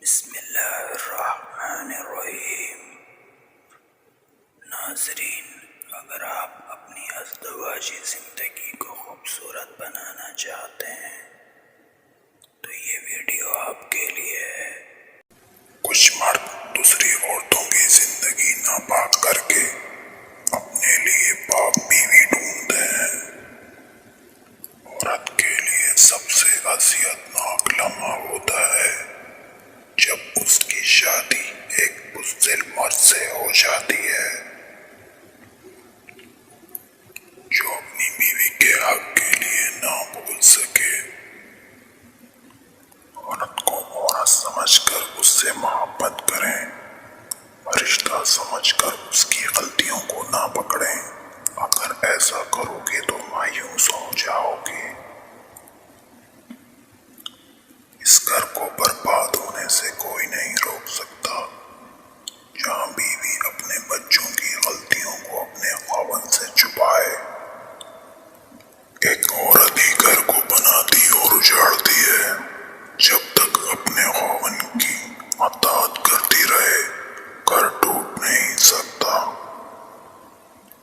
بسم اللہ الرحمن الرحیم۔ ناظرین، اگر آپ اپنی ازدواجی زندگی کو خوبصورت بنانا چاہتے ہیں تو یہ ویڈیو آپ کے لیے ہے۔ کچھ مرد دوسری عورتوں کی زندگی ناپاک کر کے اپنے لیے پاک بیوی ڈھونڈتے ہیں۔ عورت کے لیے سب سے اذیتناک لمحہ ہوتا ہے جب اس کی شادی ایک بزدل مرد سے ہو جاتی ہے جو اپنی بیوی کے حق کے لیے نہ بول سکے۔ عورت کو عورت سمجھ کر اس سے محبت کریں، رشتہ سمجھ کر اس کی غلطیوں کو نہ پکڑیں۔ اگر ایسا کرو گے تو مایوس ہو جاؤ گے۔ اس گھر کو برباد ہونے سے کوئی نہیں روک سکتا۔ جہاں بیوی اپنے بچوں کی غلطیوں کو اپنے خاوند سے چھپائے، ایک عورت ہی گھر کو بناتی اور اجاڑتی ہے۔ جب تک اپنے خاوند کی اطاعت کرتی رہے، گھر ٹوٹ نہیں سکتا۔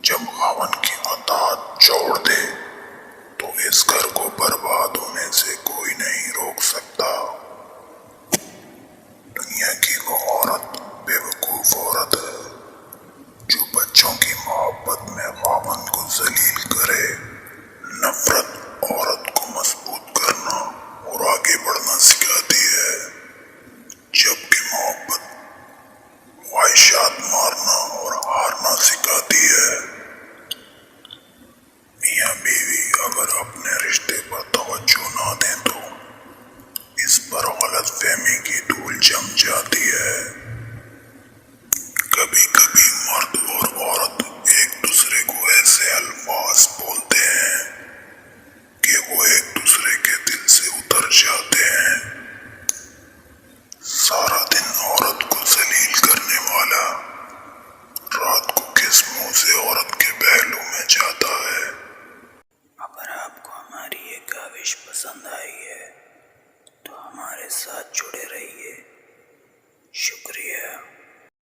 جب خاوند کی اطاعت چھوڑ دے تو اس گھر کو برباد ہونے سے کوئی نہیں روک سکتا۔ دنیا کی وہ عورت بے وقوف عورت ہے جو بچوں کی محبت میں خاوند کو ذلیل کرے۔ نفرت عورت کو مضبوط کرنا اور آگے بڑھنا سکھاتی ہے، جبکہ محبت خواہشات مارنا اور ہارنا سکھاتی ہے۔ میاں بیوی اگر اپنے رشتے پر توجہ نہ دیں تو اس پر غلط فہمی کی دھول جم جاتی ہے۔ کبھی کبھی مرد اور عورت ایک دوسرے کو ایسے الفاظ بولتے ہیں کہ وہ ایک دوسرے کے دل سے اتر جاتے ہیں۔ سارا دن عورت کو ذلیل کرنے والا رات کو کس منہ سے عورت کے پہلو میں جاتا ہے۔ اگر آپ کو ہماری یہ کاوش پسند آئی ہے تو ہمارے ساتھ جڑے رہیے۔ شکریہ۔